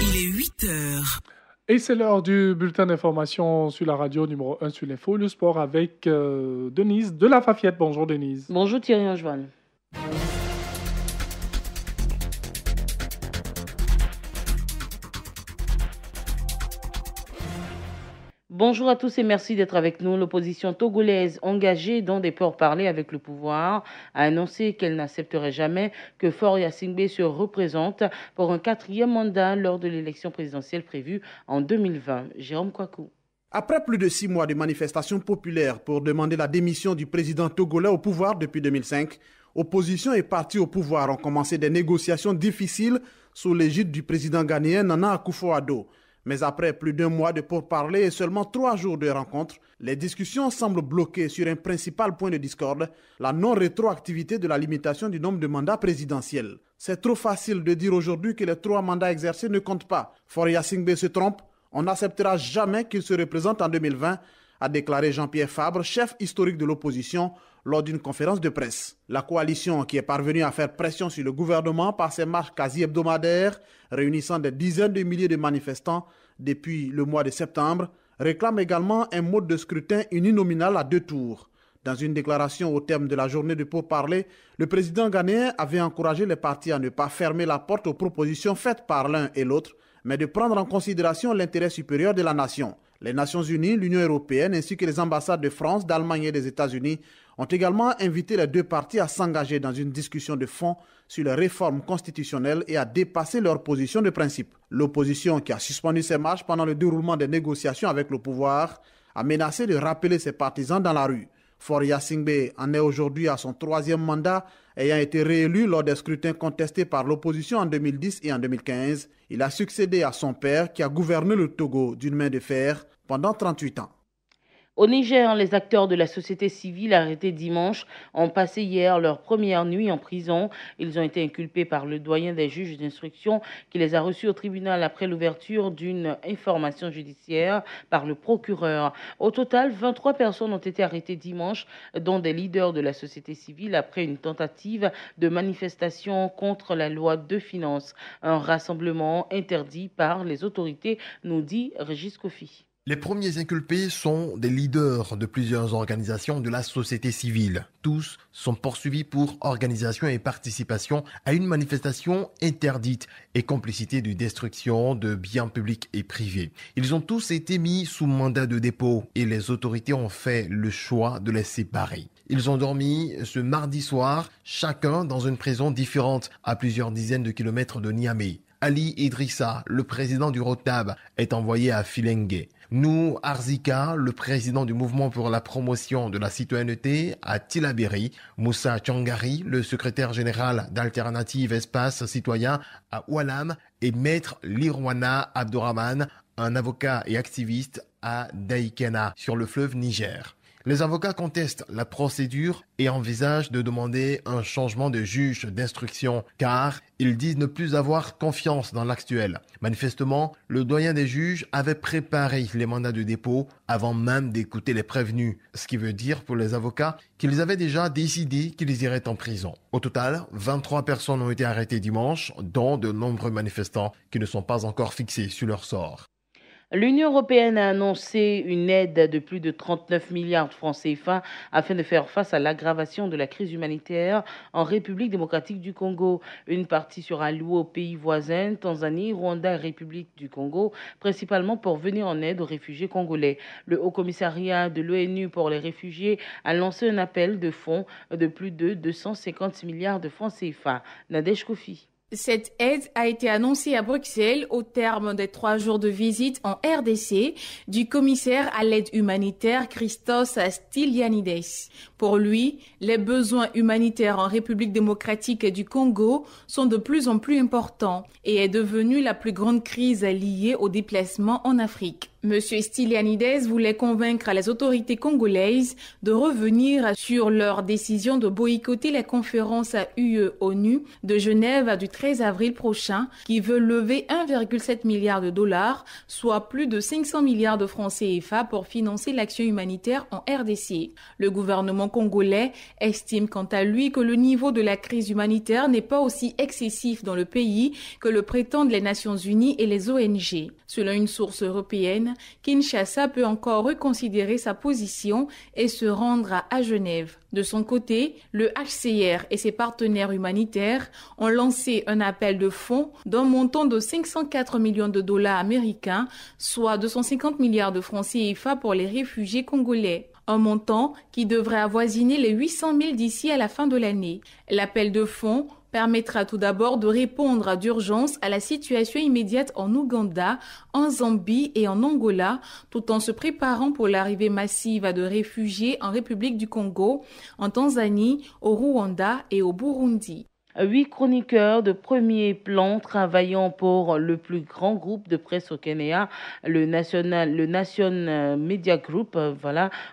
Il est 8 heures. Et c'est l'heure du bulletin d'information sur la radio numéro 1 sur l'info, le sport avec Denise de la Fafiette. Bonjour Denise. Bonjour Thierry Angeval. Bonjour à tous et merci d'être avec nous. L'opposition togolaise engagée dans des pourparlers avec le pouvoir a annoncé qu'elle n'accepterait jamais que Faure Gnassingbé se représente pour un 4e mandat lors de l'élection présidentielle prévue en 2020. Jérôme Kouakou. Après plus de 6 mois de manifestations populaires pour demander la démission du président togolais au pouvoir depuis 2005, opposition et parti au pouvoir ont commencé des négociations difficiles sous l'égide du président ghanéen Nana Akufo-Addo. Mais après plus d'1 mois de pourparlers et seulement 3 jours de rencontres, les discussions semblent bloquées sur un principal point de discorde, la non-rétroactivité de la limitation du nombre de mandats présidentiels. C'est trop facile de dire aujourd'hui que les 3 mandats exercés ne comptent pas. Faure Gnassingbé se trompe, on n'acceptera jamais qu'il se représente en 2020, a déclaré Jean-Pierre Fabre, chef historique de l'opposition, lors d'une conférence de presse. La coalition, qui est parvenue à faire pression sur le gouvernement par ses marches quasi hebdomadaires, réunissant des dizaines de milliers de manifestants depuis le mois de septembre, réclame également un mode de scrutin uninominal à 2 tours. Dans une déclaration au terme de la journée de pourparlers, le président ghanéen avait encouragé les partis à ne pas fermer la porte aux propositions faites par l'un et l'autre, mais de prendre en considération l'intérêt supérieur de la nation. Les Nations Unies, l'Union européenne ainsi que les ambassades de France, d'Allemagne et des États-Unis ont également invité les 2 partis à s'engager dans une discussion de fond sur les réformes constitutionnelles et à dépasser leur position de principe. L'opposition, qui a suspendu ses marches pendant le déroulement des négociations avec le pouvoir, a menacé de rappeler ses partisans dans la rue. Faure Gnassingbé en est aujourd'hui à son 3e mandat, ayant été réélu lors des scrutins contestés par l'opposition en 2010 et en 2015. Il a succédé à son père qui a gouverné le Togo d'une main de fer pendant 38 ans. Au Niger, les acteurs de la société civile arrêtés dimanche ont passé hier leur première nuit en prison. Ils ont été inculpés par le doyen des juges d'instruction qui les a reçus au tribunal après l'ouverture d'une information judiciaire par le procureur. Au total, 23 personnes ont été arrêtées dimanche, dont des leaders de la société civile après une tentative de manifestation contre la loi de finances. Un rassemblement interdit par les autorités, nous dit Régis Kofi. Les premiers inculpés sont des leaders de plusieurs organisations de la société civile. Tous sont poursuivis pour organisation et participation à une manifestation interdite et complicité de destruction de biens publics et privés. Ils ont tous été mis sous mandat de dépôt et les autorités ont fait le choix de les séparer. Ils ont dormi ce mardi soir, chacun dans une prison différente à plusieurs dizaines de kilomètres de Niamey. Ali Idrissa, le président du Rotab, est envoyé à Filengue. Nou Arzika, le président du mouvement pour la promotion de la citoyenneté à Tillabéri. Moussa Tchangari, le secrétaire général d'Alternative Espace Citoyen à Oualam. Et Maître Lirwana Abdourahman, un avocat et activiste à Daïkena, sur le fleuve Niger. Les avocats contestent la procédure et envisagent de demander un changement de juge d'instruction car ils disent ne plus avoir confiance dans l'actuel. Manifestement, le doyen des juges avait préparé les mandats de dépôt avant même d'écouter les prévenus, ce qui veut dire pour les avocats qu'ils avaient déjà décidé qu'ils iraient en prison. Au total, 23 personnes ont été arrêtées dimanche, dont de nombreux manifestants qui ne sont pas encore fixés sur leur sort. L'Union européenne a annoncé une aide de plus de 39 milliards de francs CFA afin de faire face à l'aggravation de la crise humanitaire en République démocratique du Congo. Une partie sera allouée aux pays voisins, Tanzanie, Rwanda et République du Congo, principalement pour venir en aide aux réfugiés congolais. Le Haut-Commissariat de l'ONU pour les réfugiés a lancé un appel de fonds de plus de 250 milliards de francs CFA. Nadège Kofi. Cette aide a été annoncée à Bruxelles au terme des 3 jours de visite en RDC du commissaire à l'aide humanitaire Christos Stylianides. Pour lui, les besoins humanitaires en République démocratique du Congo sont de plus en plus importants et est devenue la plus grande crise liée au déplacement en Afrique. M. Stylianides voulait convaincre les autorités congolaises de revenir sur leur décision de boycotter la conférence UE-ONU de Genève du 13 avril prochain qui veut lever 1,7 milliard de dollars, soit plus de 500 milliards de francs CFA pour financer l'action humanitaire en RDC. Le gouvernement congolais estime quant à lui que le niveau de la crise humanitaire n'est pas aussi excessif dans le pays que le prétendent les Nations Unies et les ONG. Selon une source européenne, Kinshasa peut encore reconsidérer sa position et se rendre à Genève. De son côté, le HCR et ses partenaires humanitaires ont lancé un appel de fonds d'un montant de 504 millions de dollars américains, soit 250 milliards de francs CFA pour les réfugiés congolais. Un montant qui devrait avoisiner les 800 000 d'ici à la fin de l'année. L'appel de fonds permettra tout d'abord de répondre d'urgence à la situation immédiate en Ouganda, en Zambie et en Angola, tout en se préparant pour l'arrivée massive de réfugiés en République du Congo, en Tanzanie, au Rwanda et au Burundi. 8 chroniqueurs de premier plan travaillant pour le plus grand groupe de presse au Kenya, le Nation Media Group,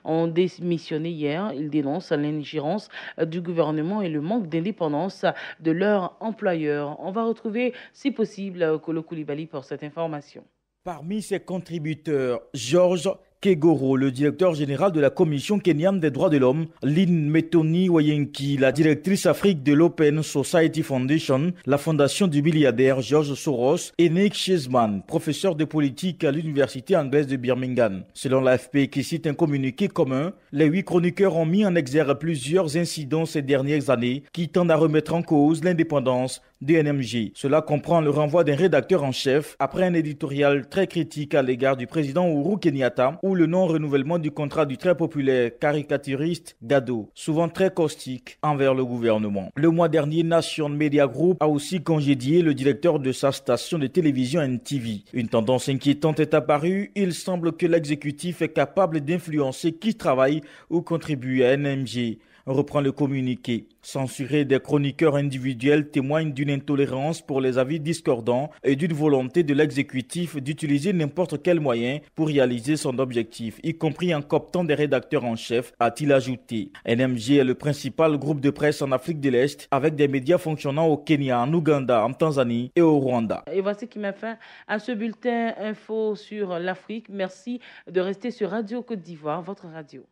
ont démissionné hier. Ils dénoncent l'ingérence du gouvernement et le manque d'indépendance de leur employeur. On va retrouver, si possible, Kolo Koulibaly pour cette information. Parmi ses contributeurs, Georges Kegoro, le directeur général de la Commission kenyane des droits de l'homme, Lynn Metoni Wayenki, la directrice Afrique de l'Open Society Foundation, la fondation du milliardaire George Soros, et Nick Cheesman, professeur de politique à l'université anglaise de Birmingham. Selon l'AFP qui cite un communiqué commun, les 8 chroniqueurs ont mis en exergue plusieurs incidents ces dernières années qui tendent à remettre en cause l'indépendance de NMG. Cela comprend le renvoi d'un rédacteur en chef après un éditorial très critique à l'égard du président Uhuru Kenyatta ou le non-renouvellement du contrat du très populaire caricaturiste Gado, souvent très caustique envers le gouvernement. Le mois dernier, Nation Media Group a aussi congédié le directeur de sa station de télévision NTV. Une tendance inquiétante est apparue. Il semble que l'exécutif est capable d'influencer qui travaille ou contribue à NMG. Reprend le communiqué. Censurer des chroniqueurs individuels témoigne d'une intolérance pour les avis discordants et d'une volonté de l'exécutif d'utiliser n'importe quel moyen pour réaliser son objectif, y compris en cooptant des rédacteurs en chef, a-t-il ajouté. NMG est le principal groupe de presse en Afrique de l'Est, avec des médias fonctionnant au Kenya, en Ouganda, en Tanzanie et au Rwanda. Et voici qui met fin à ce bulletin info sur l'Afrique. Merci de rester sur Radio Côte d'Ivoire, votre radio.